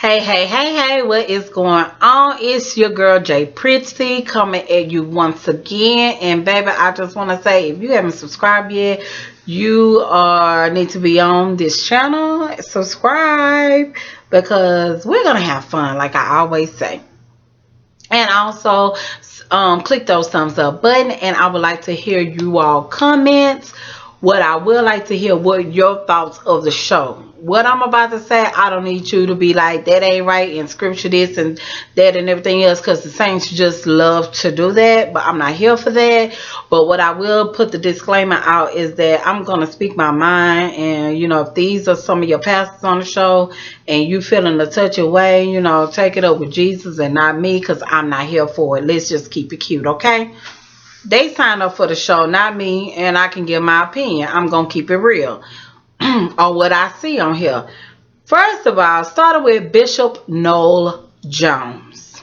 Hey, what is going on? It's your girl J Pretty coming at you once again. And baby, I just want to say, if you haven't subscribed yet, you need to be on this channel. Subscribe because we're going to have fun, like I always say. And also, click those thumbs up button. And I would like to hear you all comments. What I would like to hear, what your thoughts of the show. What I'm about to say, I don't need you to be like, that ain't right, and scripture this and that and everything else, because the saints just love to do that, but I'm not here for that. But what I will put the disclaimer out is that I'm going to speak my mind, and, you know, if these are some of your pastors on the show, and you feeling a touch away, you know, take it up with Jesus and not me, because I'm not here for it. Let's just keep it cute, okay? They signed up for the show, not me, and I can give my opinion. I'm going to keep it real on what I see on here. First of all, started with Bishop Noel Jones.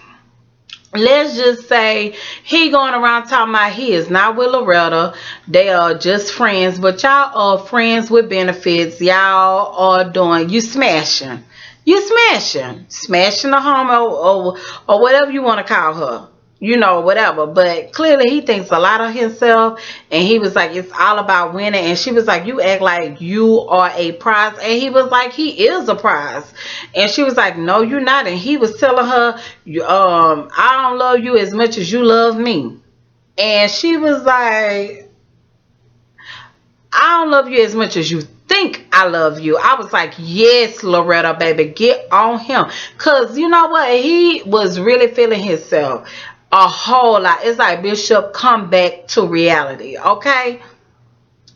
Let's just say he going around talking about he is not with Loretta. They are just friends, but y'all are friends with benefits. Y'all are doing, you smashing. You smashing. Smashing the homo or whatever you want to call her. You know, whatever. But clearly he thinks a lot of himself. And he was like, it's all about winning. And she was like, you act like you are a prize. And he was like, he is a prize. And she was like, no, you're not. And he was telling her, I don't love you as much as you love me. And she was like, I don't love you as much as you think I love you. I was like, yes, Loretta, baby, get on him. Because you know what? He was really feeling himself a whole lot. It's like, Bishop, come back to reality, okay?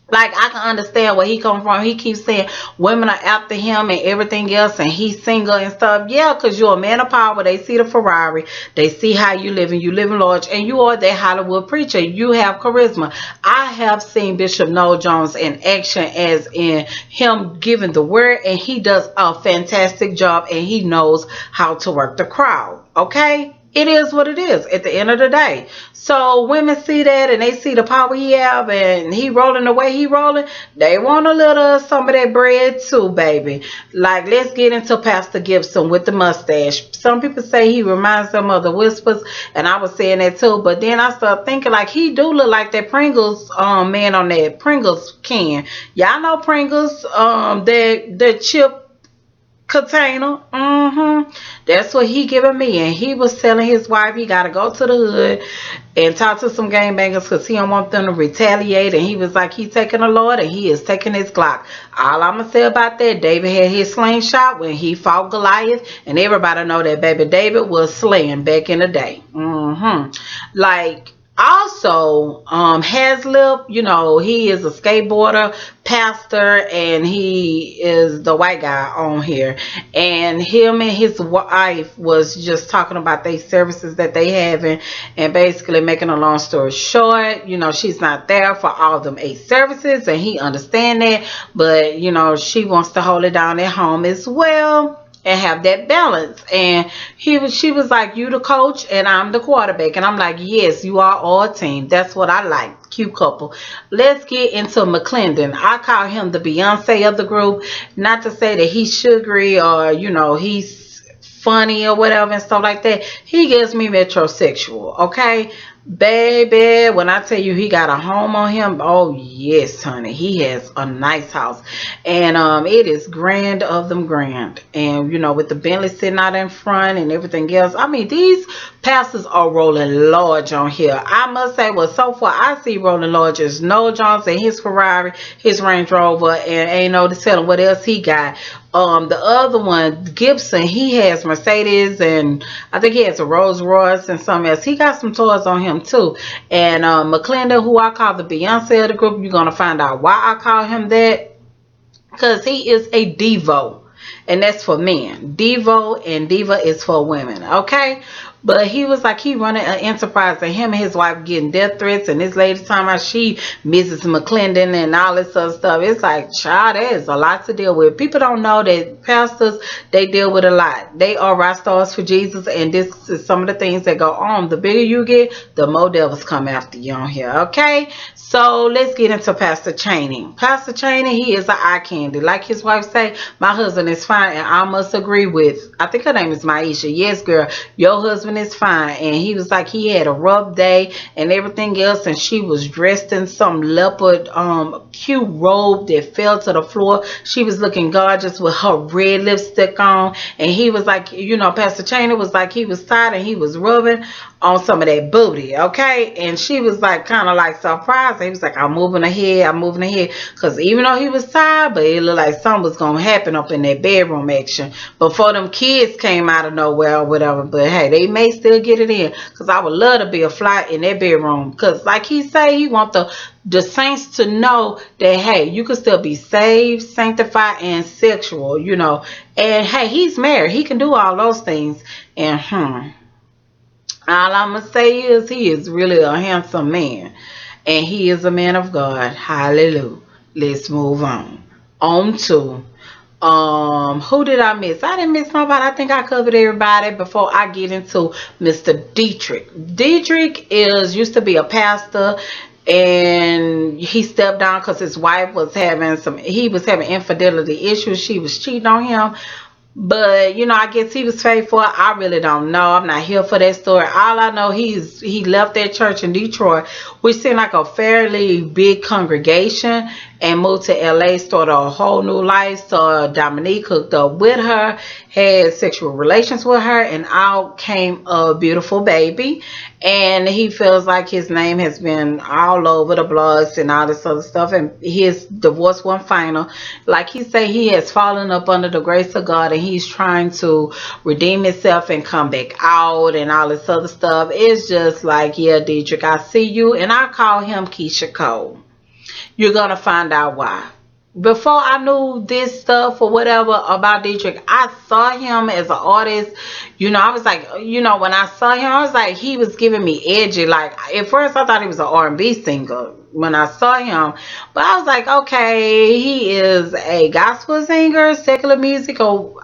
Like, I can understand where he come from. He keeps saying women are after him and everything else, and he's single and stuff. Yeah, because you're a man of power. They see the Ferrari. They see how you live, and you live large, and you are that Hollywood preacher. You have charisma. I have seen Bishop Noel Jones in action, as in him giving the word, and he does a fantastic job, and he knows how to work the crowd, okay? It is what it is at the end of the day. So women see that, and they see the power he have, and he rolling the way he rolling. They want a little some of that bread too, baby. Like, let's get into Pastor Gibson with the mustache. Some people say he reminds them of the Whispers, and I was saying that too. But then I started thinking, like, he do look like that Pringles man on that Pringles can. Y'all know Pringles, that chip container. That's what he giving me. And he was telling his wife he gotta go to the hood and talk to some gangbangers because he don't want them to retaliate. And he was like, he taking the Lord and he is taking his Glock. All I'm gonna say about that, David had his slingshot when he fought Goliath, and everybody know that baby David was slaying back in the day. Like, also, Haslip, you know, he is a skateboarder, pastor, and he is the white guy on here. And him and his wife was just talking about their services that they having, and basically making a long story short, you know, she's not there for all of them 8 services, and he understand that, but, you know, she wants to hold it down at home as well and have that balance. And she was like, you the coach and I'm the quarterback. And I'm like, yes, you are all a team. That's what I like. Cute couple. Let's get into McClendon. I call him the Beyonce of the group. Not to say that he's sugary or, you know, he's funny or whatever and stuff like that. He gives me metrosexual, okay? Baby, when I tell you he got a home on him, oh yes, honey, he has a nice house, and it is grand of them grand, and you know, with the Bentley sitting out in front and everything else. I mean, these pastors are rolling large on here. I must say, well, so far I see rolling large is Noel Jones and his Ferrari, his Range Rover, and ain't no telling what else he got. The other one, Gibson, he has Mercedes, and I think he has a Rolls Royce and something else. He got some toys on him too. And McClendon, who I call the Beyonce of the group, you're going to find out why I call him that. Because he is a Devo. And that's for men. Devo and Diva is for women. Okay? But he was like, he running an enterprise, and him and his wife getting death threats, and this lady talking about she Mrs. McClendon and all this other stuff. It's like, child, that is a lot to deal with. People don't know that pastors, they deal with a lot. They are rock stars for Jesus, and this is some of the things that go on. The bigger you get, the more devils come after you on here, okay? So let's get into Pastor Chaney. Pastor Chaney, he is an eye candy. Like his wife say, my husband is fine, and I must agree with, I think her name is Maisha. Yes, girl, your husband is fine. And he was like, he had a rough day and everything else, and she was dressed in some leopard cute robe that fell to the floor. She was looking gorgeous with her red lipstick on, and he was like, you know, Pastor Chaney was like, he was tired and he was rubbing on some of that booty, okay? And she was like, kind of like surprised. He was like, I'm moving ahead, because even though he was tired, but it looked like something was gonna happen up in that bedroom action before them kids came out of nowhere or whatever. But hey, they may still get it in, because I would love to be a fly in that bedroom, because like he say, he want the saints to know that, hey, you can still be saved, sanctified, and sexual, you know. And hey, he's married, he can do all those things. And all I'm going to say is he is really a handsome man. And he is a man of God. Hallelujah. Let's move on. On to, who did I miss? I didn't miss nobody. I think I covered everybody before I get into Mr. Dietrich. Dietrich used to be a pastor, and he stepped down because his wife was having infidelity issues. She was cheating on him. But, you know, I guess he was faithful. I really don't know. I'm not here for that story. All I know, he left that church in Detroit, which seemed like a fairly big congregation, and moved to LA, started a whole new life. So Dominique hooked up with her, had sexual relations with her, and out came a beautiful baby. And he feels like his name has been all over the blogs and all this other stuff, and his divorce wasn't final. Like he said, he has fallen up under the grace of God, and he's trying to redeem himself and come back out and all this other stuff. It's just like, yeah, Dietrich, I see you, and I call him Keisha Cole. You're gonna find out why. Before I knew this stuff or whatever about Dietrich, I saw him as an artist. You know, I was like, you know, when I saw him, I was like, he was giving me edgy. Like, at first I thought he was an R&B singer when I saw him. But I was like, okay, he is a gospel singer, secular music, or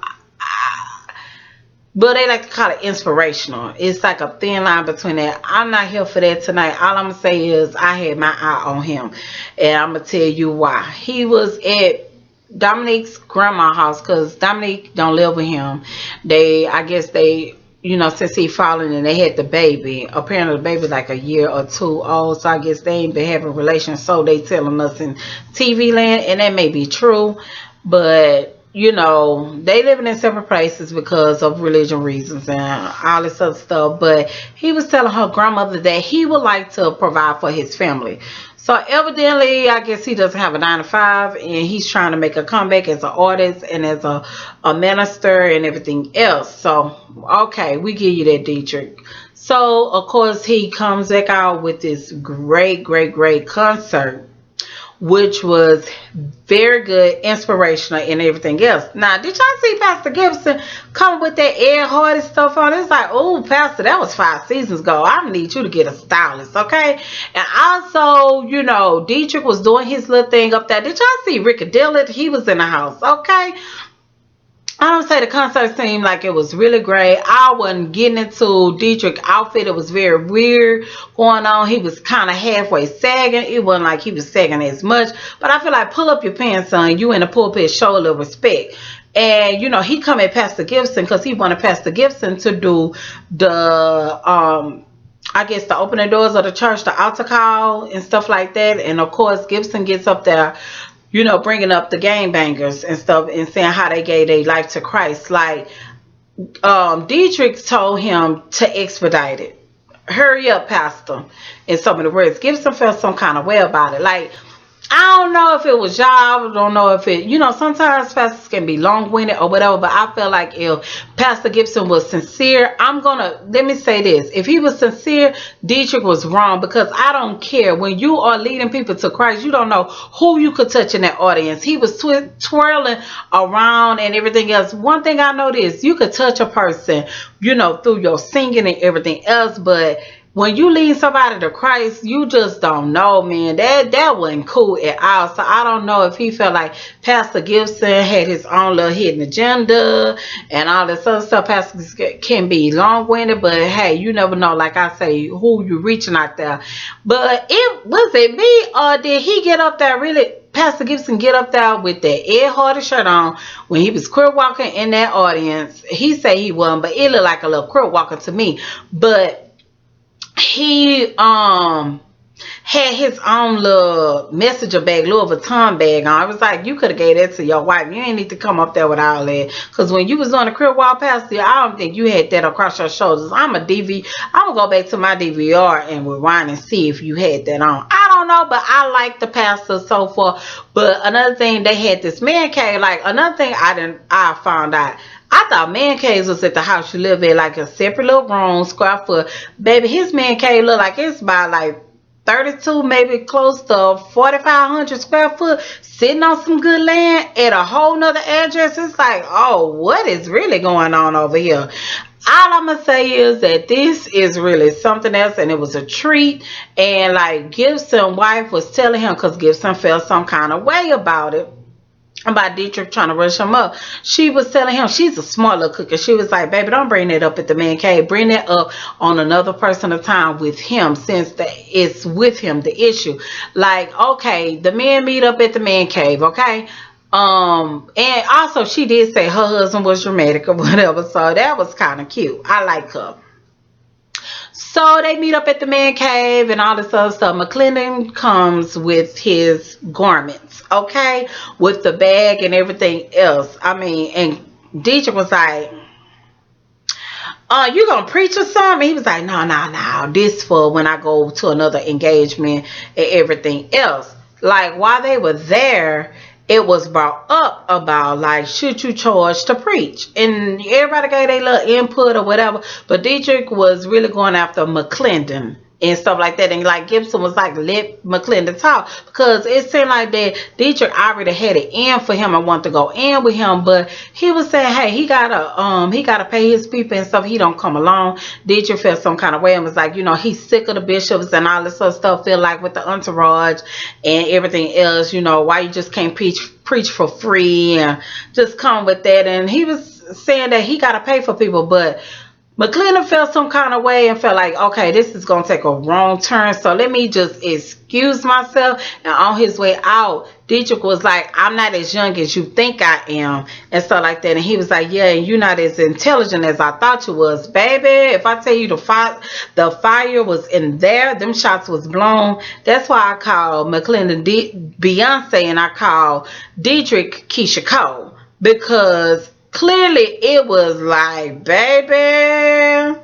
but they like to call it inspirational. It's like a thin line between that. I'm not here for that tonight. All I'm going to say is I had my eye on him. And I'm going to tell you why. He was at Dominique's grandma's house, because Dominique don't live with him. I guess they, you know, since he fallen and they had the baby. Apparently the baby like a year or two old. So I guess they ain't been having relations. So they telling us in TV land. And that may be true. But you know, they living in separate places because of religion reasons and all this other stuff. But he was telling her grandmother that he would like to provide for his family. So evidently, I guess he doesn't have a 9-to-5, and he's trying to make a comeback as an artist and as a minister and everything else. So, okay, we give you that, Dietrich. So, of course, he comes back out with this great concert, which was very good, inspirational, and everything else. Now, did y'all see Pastor Gibson come with that Ed Hardy stuff on? It's like, oh, Pastor, that was 5 seasons ago. I need you to get a stylist, okay? And also, you know, Dietrich was doing his little thing up there. Did y'all see Ricky Dillard? He was in the house, okay? I don't say the concert seemed like it was really great. I wasn't getting into Dietrich's outfit. It was very weird going on. He was kind of halfway sagging. It wasn't like he was sagging as much. But I feel like, pull up your pants, son. You in the pulpit, show a little respect. And, you know, he come at Pastor Gibson because he wanted Pastor Gibson to do the, I guess, the opening doors of the church, the altar call and stuff like that. And, of course, Gibson gets up there, you know, bringing up the gangbangers and stuff and saying how they gave their life to Christ. Like, Dietrich told him to expedite it. Hurry up, Pastor. In some of the words, Gibson felt some kind of way about it. Like, I don't know if it was y'all. I don't know if it, sometimes pastors can be long-winded or whatever, but I feel like if Pastor Gibson was sincere, let me say this. If he was sincere, Dietrich was wrong, because I don't care. When you are leading people to Christ, you don't know who you could touch in that audience. He was twirling around and everything else. One thing I know is you could touch a person, through your singing and everything else, but when you lead somebody to Christ, you just don't know, man. That wasn't cool at all. So I don't know if he felt like Pastor Gibson had his own little hidden agenda and all this other stuff. Pastors can be long-winded, but hey, you never know, like I say, who you reaching out there. But was it me, or did he get up there really? Pastor Gibson get up there with that Ed Hardy shirt on when he was crib walking in that audience. He said he wasn't, but it looked like a little crib walker to me. But he had his own little messenger bag, Louis Vuitton bag on. I was like, you could have gave that to your wife. You ain't need to come up there with all that. Because when you was on the crib walk past you, I don't think you had that across your shoulders. I'm going to go back to my DVR and rewind and see if you had that on. I don't know, but I like the pastor so far. But another thing, they had this man cave. Like, another thing I found out, I thought man caves was at the house you live in, like a separate little room, square foot. Baby, his man cave look like it's about like 32, maybe close to 4,500 square foot, sitting on some good land at a whole nother address. It's like, oh, what is really going on over here? All I'm going to say is that this is really something else, and it was a treat. And like Gibson's wife was telling him, because Gibson felt some kind of way about Dietrich trying to rush him up. She was telling him, she's a smart little cooker. She was like, baby, don't bring that up at the man cave. Bring that up on another person of time with him, since it's with him, the issue. Like, okay, the men meet up at the man cave, okay? And also she did say her husband was dramatic or whatever, so that was kind of cute. I like her. So they meet up at the man cave and all this other stuff. McClendon comes with his garments, okay, with the bag and everything else. I mean, and Dietrich was like, you gonna preach or something? He was like, no, this for when I go to another engagement and everything else. Like, while they were there, it was brought up about, like, should you charge to preach? And everybody gave their little input or whatever. But Dietrich was really going after McClendon and stuff like that. And like Gibson was like, let McClendon talk, because it seemed like that Dietrich already had it in for him. I want to go in with him, but he was saying, hey, he gotta pay his people and stuff. He don't come along. Dietrich felt some kind of way and was like, he's sick of the bishops and all this other stuff. Feel like with the entourage and everything else, why you just can't preach for free and just come with that. And he was saying that he gotta pay for people, but McClendon felt some kind of way and felt like, okay, this is going to take a wrong turn, so let me just excuse myself. And on his way out, Dietrich was like, I'm not as young as you think I am, and stuff like that. And he was like, yeah, and you're not as intelligent as I thought you was. Baby, if I tell you the fire was in there, them shots was blown. That's why I call McClendon Beyonce and I call Dietrich Keisha Cole, because clearly it was like, baby,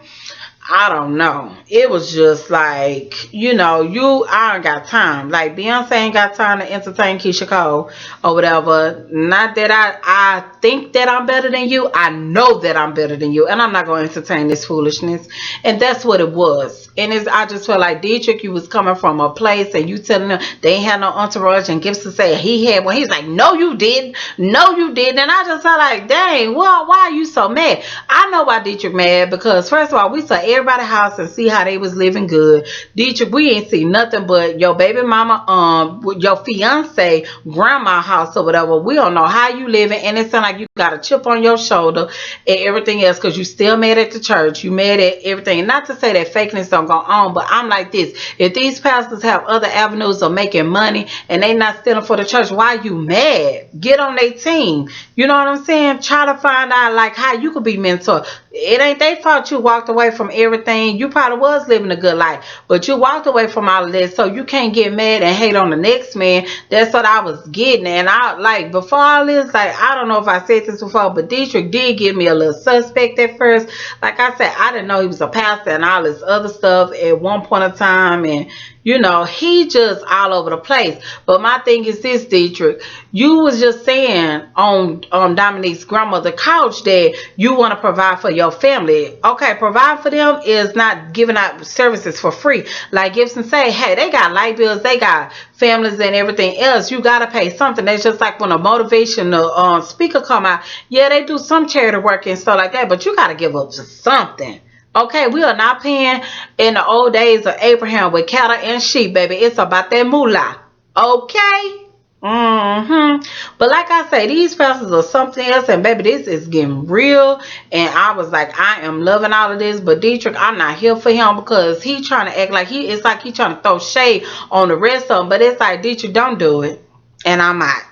I don't know. It was just like, I ain't got time. Like, Beyonce ain't got time to entertain Keisha Cole or whatever. Not that I think that I'm better than you. I know that I'm better than you. And I'm not going to entertain this foolishness. And that's what it was. And I just felt like Dietrich, you was coming from a place and you telling them they ain't had no entourage. And Gibson said he had one. He's like, no, you didn't. No, you didn't. And I just felt like, dang, well, why are you so mad? I know why Dietrich mad, because first of all, we saw everybody's house and see how they was living good. Dietrich, we ain't see nothing but your baby mama, your fiance grandma house or whatever. We don't know how you living, and it sound like you got a chip on your shoulder and everything else, because you still mad at the church, you mad at everything. Not to say that fakeness don't go on, but I'm like this: if these pastors have other avenues of making money and they not stealing for the church, why you mad? Get on their team. You know what I'm saying? Try to find out like how you could be mentor. it ain't their fault you walked away from everything. You probably was living a good life, but you walked away from all of this, so you can't get mad and hate on the next man. That's what I was getting. And I, like, before all this, like, I don't know if I said this before, but Dietrich did give me a little suspect at first. Like I said, I didn't know he was a pastor and all this other stuff at one point in time, and you know, he just all over the place. But my thing is this, Dietrich, you was just saying on Dominique's grandmother couch that you want to provide for your family. Okay, provide for them is not giving out services for free. Like Gibson say, hey, they got light bills, they got families and everything else. You got to pay something. That's just like when a motivational speaker come out. Yeah, they do some charity work and stuff like that, but you got to give up just something. Okay, we are not paying in the old days of Abraham with cattle and sheep, baby. It's about that moolah. Okay? But like I say, these pastors are something else, and baby, this is getting real. And I was like, I am loving all of this, but Dietrich, I'm not here for him because he trying to act like it's like he trying to throw shade on the rest of them. But it's like, Dietrich, don't do it. And I'm out.